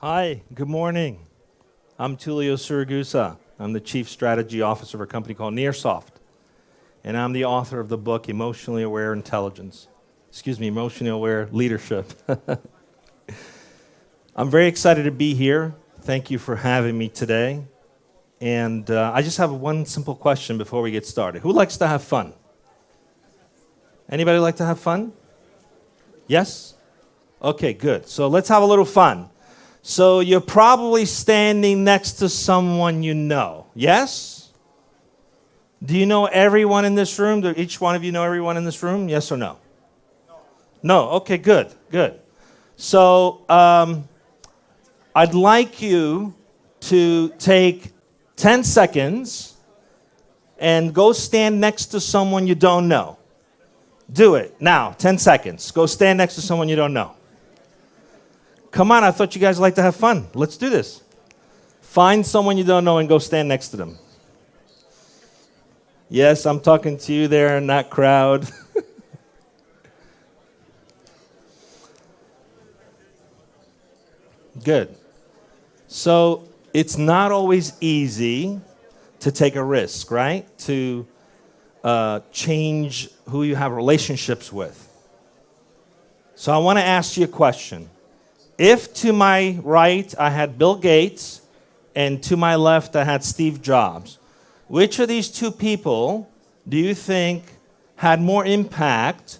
Hi, good morning. I'm Tullio Siragusa. I'm the Chief Strategy Officer of a company called Nearsoft. And I'm the author of the book, Emotionally Aware Leadership. I'm very excited to be here. Thank you for having me today. And I just have one simple question before we get started. Who likes to have fun? Anybody like to have fun? Yes? Okay, good. So let's have a little fun. So you're probably standing next to someone you know. Yes? Do you know everyone in this room? Do each one of you know everyone in this room? Yes or no? No. Okay, good, good. So I'd like you to take 10 seconds and go stand next to someone you don't know. Do it. Now, 10 seconds. Go stand next to someone you don't know. Come on, I thought you guys liked to have fun. Let's do this. Find someone you don't know and go stand next to them. Yes, I'm talking to you there in that crowd. Good. So it's not always easy to take a risk, right? To change who you have relationships with. So I want to ask you a question. If to my right I had Bill Gates and to my left I had Steve Jobs, which of these two people do you think had more impact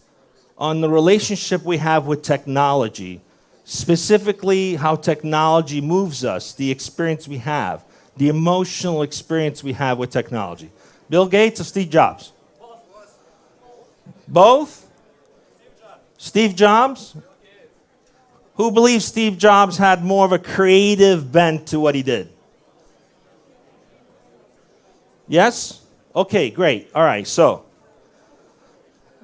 on the relationship we have with technology? Specifically, how technology moves us, the experience we have, the emotional experience we have with technology. Bill Gates or Steve Jobs? Both? Steve Jobs? Who believes Steve Jobs had more of a creative bent to what he did? Yes? Okay, great. All right, so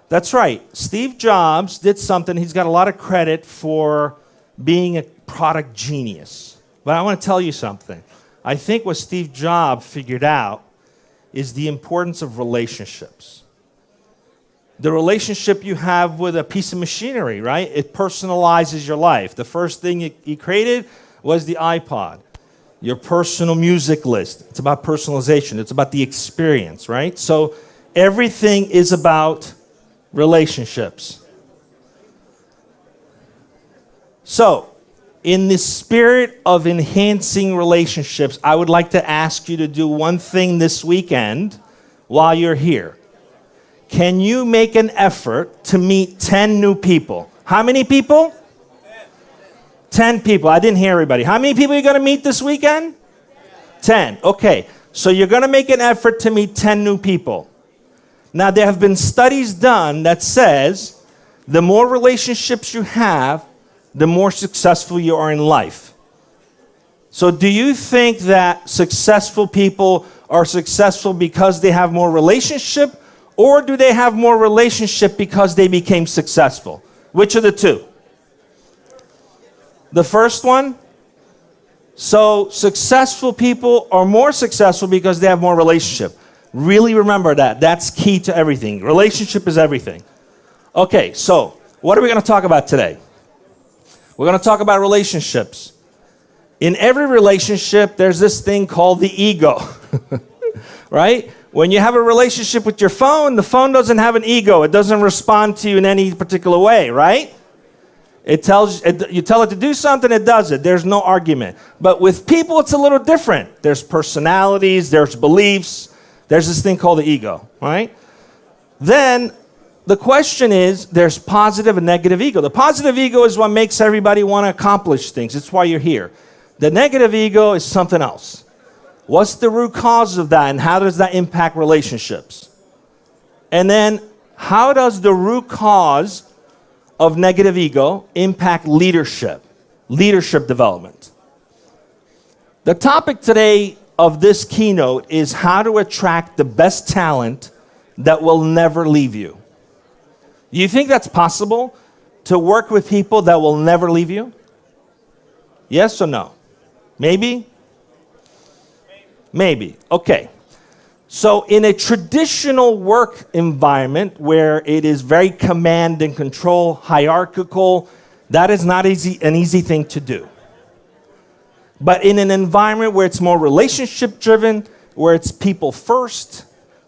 that's right. Steve Jobs did something. He's got a lot of credit for being a product genius. But I want to tell you something. I think what Steve Jobs figured out is the importance of relationships. The relationship you have with a piece of machinery, right? It personalizes your life. The first thing he created was the iPod, your personal music list. It's about personalization. It's about the experience, right? So everything is about relationships. So in the spirit of enhancing relationships, I would like to ask you to do one thing this weekend while you're here. Can you make an effort to meet 10 new people? How many people? 10 people. I didn't hear everybody. How many people are you going to meet this weekend? 10. Okay. So you're going to make an effort to meet 10 new people. Now, there have been studies done that says the more relationships you have, the more successful you are in life. So do you think that successful people are successful because they have more relationship, or do they have more relationship because they became successful? Which of the two? The first one? So successful people are more successful because they have more relationship. Really remember that. That's key to everything. Relationship is everything. Okay, so what are we going to talk about today? We're going to talk about relationships. In every relationship, there's this thing called the ego, right? When you have a relationship with your phone, the phone doesn't have an ego. It doesn't respond to you in any particular way, right? You tell it to do something, it does it. There's no argument. But with people, it's a little different. There's personalities, there's beliefs. There's this thing called the ego, right? Then the question is, there's positive and negative ego. The positive ego is what makes everybody want to accomplish things. It's why you're here. The negative ego is something else. What's the root cause of that, and how does that impact relationships? And then, how does the root cause of negative ego impact leadership development? The topic today of this keynote is how to attract the best talent that will never leave you. Do you think that's possible, to work with people that will never leave you? Yes or no? Maybe? Maybe. Okay. So in a traditional work environment where it is very command and control, hierarchical, that is not an easy thing to do. But in an environment where it's more relationship-driven, where it's people first,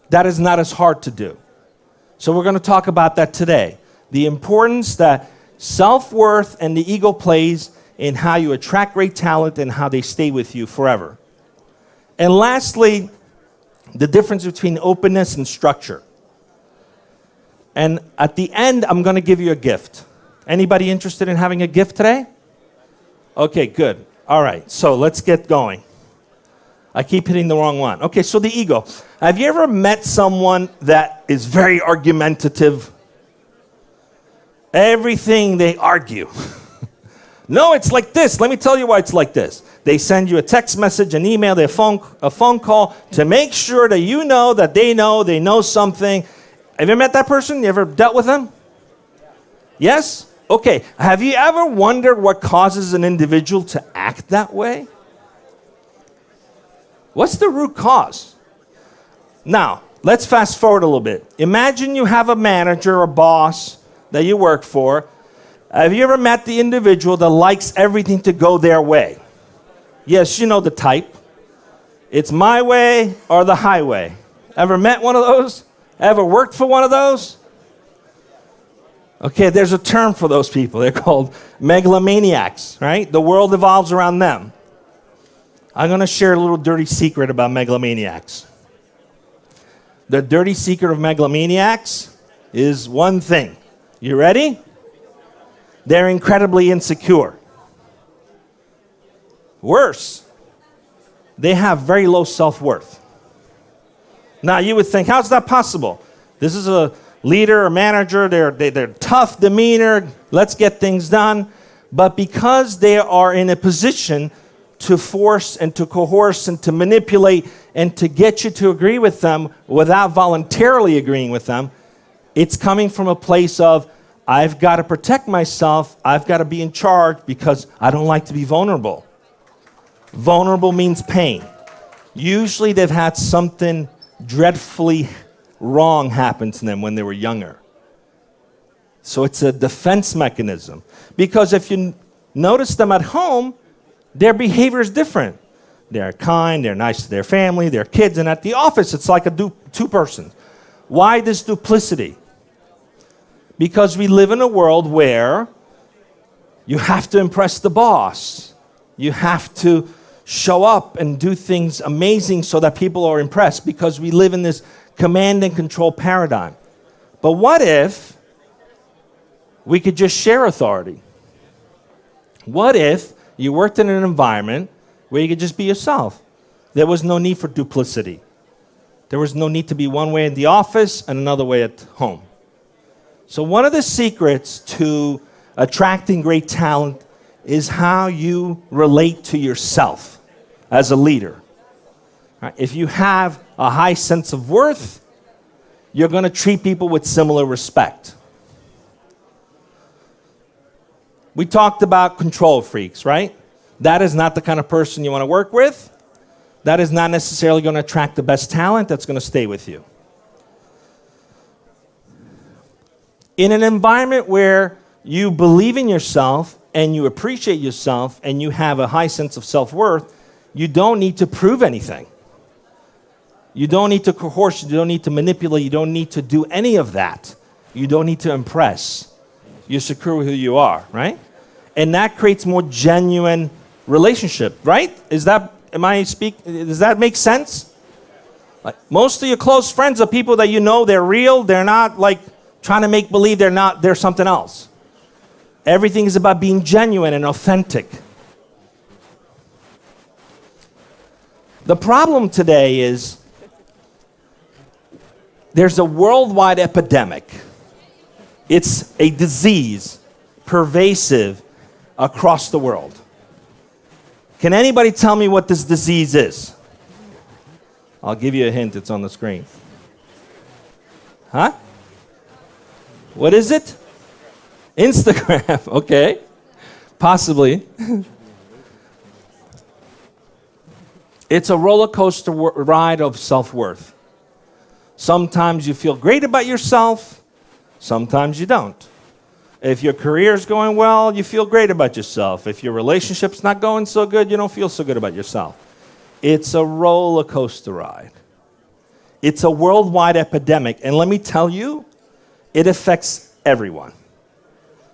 that is not as hard to do. So we're going to talk about that today. The importance that self-worth and the ego plays in how you attract great talent and how they stay with you forever. And lastly, the difference between openness and structure. And at the end, I'm going to give you a gift. Anybody interested in having a gift today? Okay, good. All right, so let's get going. I keep hitting the wrong one. Okay, so the ego. Have you ever met someone that is very argumentative? Everything they argue. No, it's like this. Let me tell you why it's like this. They send you a text message, an email, a phone call to make sure that you know that they know something. Have you met that person? You ever dealt with them? Yes? Okay. Have you ever wondered what causes an individual to act that way? What's the root cause? Now, let's fast forward a little bit. Imagine you have a manager or boss that you work for. Have you ever met the individual that likes everything to go their way? Yes, you know the type. It's my way or the highway. Ever met one of those? Ever worked for one of those? Okay, there's a term for those people. They're called megalomaniacs, right? The world evolves around them. I'm going to share a little dirty secret about megalomaniacs. The dirty secret of megalomaniacs is one thing. You ready? They're incredibly insecure. Worse, they have very low self-worth. Now, you would think, how's that possible? This is a leader or manager, they're tough demeanor, let's get things done. But because they are in a position to force and to coerce and to manipulate and to get you to agree with them without voluntarily agreeing with them, it's coming from a place of, I've got to protect myself, I've got to be in charge because I don't like to be vulnerable. Vulnerable means pain. Usually they've had something dreadfully wrong happen to them when they were younger. So it's a defense mechanism. Because if you notice them at home, their behavior is different. They're kind, they're nice to their family, their kids, and at the office it's like a two-person. Why this duplicity? Because we live in a world where you have to impress the boss. You have to show up and do things amazing so that people are impressed because we live in this command and control paradigm. But what if we could just share authority? What if you worked in an environment where you could just be yourself? There was no need for duplicity. There was no need to be one way in the office and another way at home. So one of the secrets to attracting great talent is how you relate to yourself as a leader. Right? If you have a high sense of worth, you're going to treat people with similar respect. We talked about control freaks, right? That is not the kind of person you want to work with. That is not necessarily going to attract the best talent that's going to stay with you. In an environment where you believe in yourself and you appreciate yourself and you have a high sense of self-worth, you don't need to prove anything. You don't need to coerce, you don't need to manipulate, you don't need to do any of that. You don't need to impress. You're secure with who you are, right? And that creates more genuine relationship, right? Does that make sense? Like, most of your close friends are people that you know they're real, they're not like trying to make believe they're something else. Everything is about being genuine and authentic. The problem today is there's a worldwide epidemic. It's a disease, pervasive across the world. Can anybody tell me what this disease is? I'll give you a hint, it's on the screen. Huh? What is it? Instagram, okay. Possibly. It's a roller coaster ride of self-worth. Sometimes you feel great about yourself, sometimes you don't. If your career's going well, you feel great about yourself. If your relationship's not going so good, you don't feel so good about yourself. It's a roller coaster ride. It's a worldwide epidemic. And let me tell you, it affects everyone,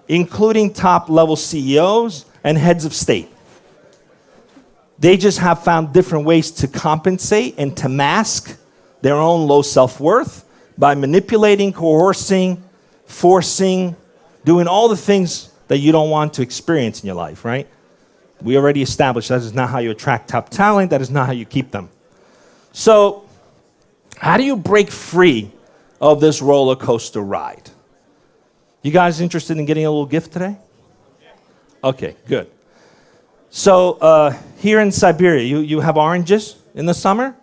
including top-level CEOs and heads of state. They just have found different ways to compensate and to mask their own low self-worth by manipulating, coercing, forcing, doing all the things that you don't want to experience in your life, right? We already established that is not how you attract top talent. That is not how you keep them. So how do you break free of this roller coaster ride? You guys interested in getting a little gift today? Okay, good. So here in Siberia, you have oranges in the summer?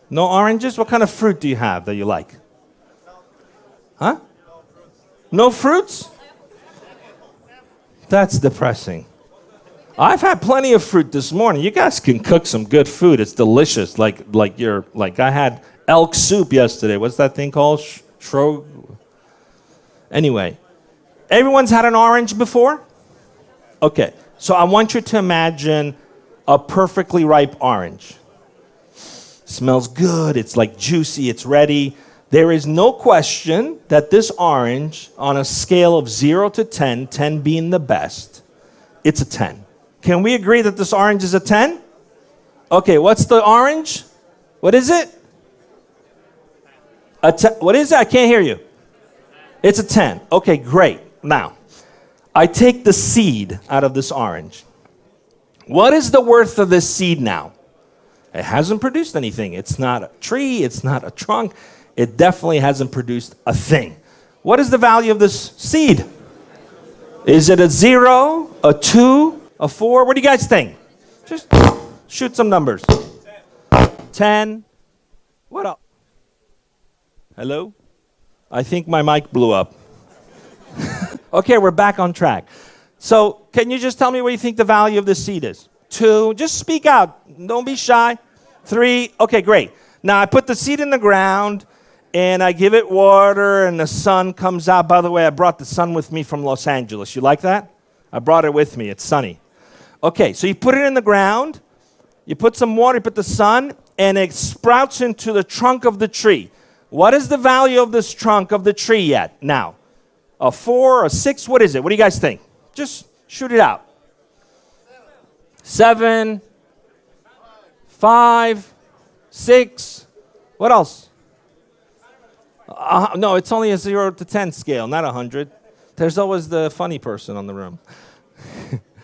No oranges? What kind of fruit do you have that you like? Huh? No fruits? That's depressing. I've had plenty of fruit this morning. You guys can cook some good food. It's delicious. Like I had elk soup yesterday. What's that thing called? Anyway, everyone's had an orange before? Okay, so I want you to imagine a perfectly ripe orange. Smells good, it's like juicy, it's ready. There is no question that this orange, on a scale of 0 to 10, 10 being the best, it's a 10. Can we agree that this orange is a 10? Okay, what's the orange? What is it? What is it? I can't hear you. It's a 10. Okay, great. Now, I take the seed out of this orange. What is the worth of this seed now? It hasn't produced anything. It's not a tree. It's not a trunk. It definitely hasn't produced a thing. What is the value of this seed? Is it a 0, a 2, a 4? What do you guys think? Just shoot some numbers. 10. What else? Hello? I think my mic blew up. Okay, we're back on track. So can you just tell me what you think the value of this seed is? 2. Just speak out. Don't be shy. 3. Okay, great. Now I put the seed in the ground, and I give it water, and the sun comes out. By the way, I brought the sun with me from Los Angeles. You like that? I brought it with me. It's sunny. Okay, so you put it in the ground, you put some water, you put the sun, and it sprouts into the trunk of the tree. What is the value of this trunk of the tree yet now? A 4, a 6? What is it? What do you guys think? Just shoot it out. 7, 5, 6. What else? No, it's only a 0 to 10 scale, not 100. There's always the funny person on the room.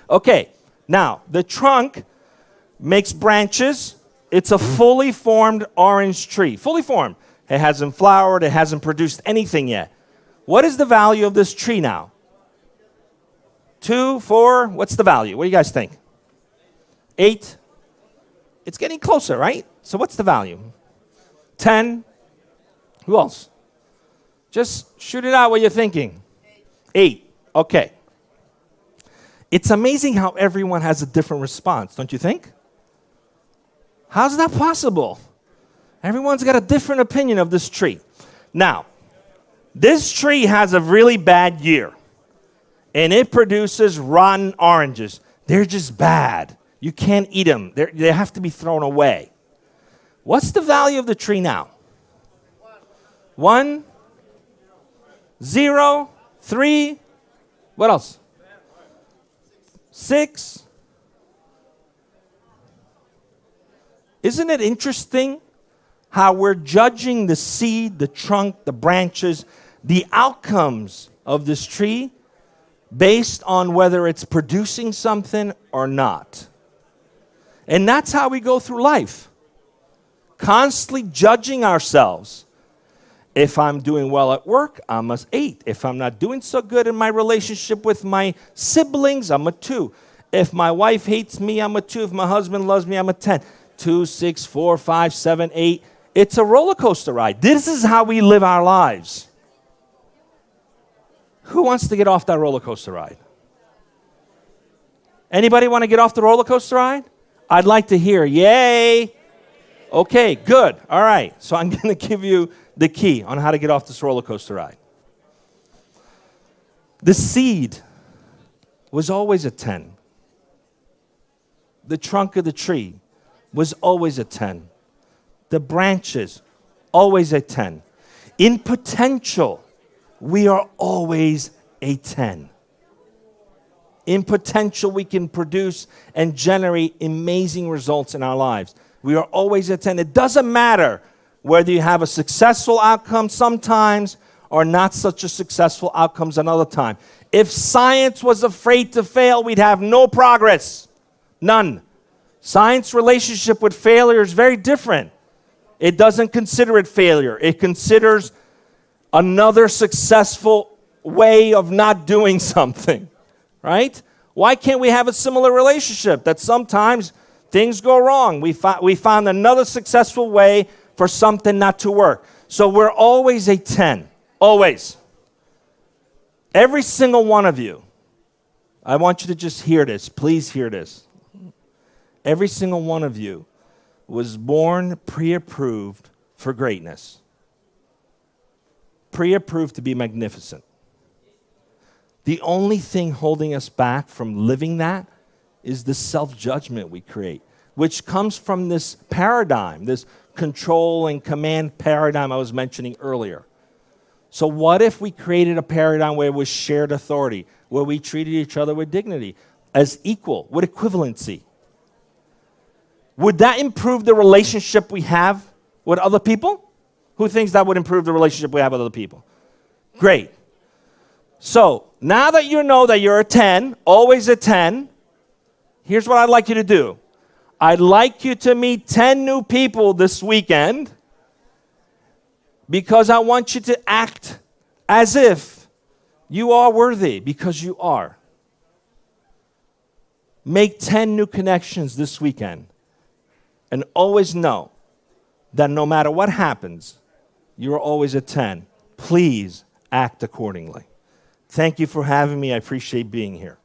Okay, now, the trunk makes branches. It's a fully formed orange tree. Fully formed. It hasn't flowered. It hasn't produced anything yet. What is the value of this tree now? 2, 4, what's the value? What do you guys think? 8? It's getting closer, right? So what's the value? 10? Who else? Just shoot it out what you're thinking. 8. Okay. It's amazing how everyone has a different response, don't you think? How's that possible? Everyone's got a different opinion of this tree. Now, this tree has a really bad year, and it produces rotten oranges. They're just bad. You can't eat them. They have to be thrown away. What's the value of the tree now? 1, 0, 3. What else? 6. Isn't it interesting how we're judging the seed, the trunk, the branches, the outcomes of this tree based on whether it's producing something or not? And that's how we go through life, constantly judging ourselves. If I'm doing well at work, I'm an 8. If I'm not doing so good in my relationship with my siblings, I'm a 2. If my wife hates me, I'm a 2. If my husband loves me, I'm a 10. 2, 6, 4, 5, 7, 8. It's a roller coaster ride. This is how we live our lives. Who wants to get off that roller coaster ride? Anybody want to get off the roller coaster ride? I'd like to hear, yay. Okay, good. All right. So I'm going to give you the key on how to get off this roller coaster ride. The seed was always a 10. The trunk of the tree was always a 10. The branches, always a 10. In potential, we are always a 10. In potential, we can produce and generate amazing results in our lives. We are always a 10. It doesn't matter whether you have a successful outcome sometimes or not such a successful outcomes another time. If science was afraid to fail, we'd have no progress. None. Science relationship with failure is very different. It doesn't consider it failure. It considers another successful way of not doing something, right? Why can't we have a similar relationship that sometimes things go wrong? We found another successful way for something not to work. So we're always a 10, always. Every single one of you, I want you to just hear this. Please hear this. Every single one of you was born pre-approved for greatness. Pre-approved to be magnificent. The only thing holding us back from living that is the self-judgment we create, which comes from this paradigm, this control and command paradigm I was mentioning earlier. So what if we created a paradigm where it was shared authority, where we treated each other with dignity, as equal, with equivalency? Would that improve the relationship we have with other people? Who thinks that would improve the relationship we have with other people? Great. So now that you know that you're a 10, always a 10, here's what I'd like you to do. I'd like you to meet 10 new people this weekend because I want you to act as if you are worthy, because you are. Make 10 new connections this weekend. And always know that no matter what happens, you're always a 10. Please act accordingly. Thank you for having me. I appreciate being here.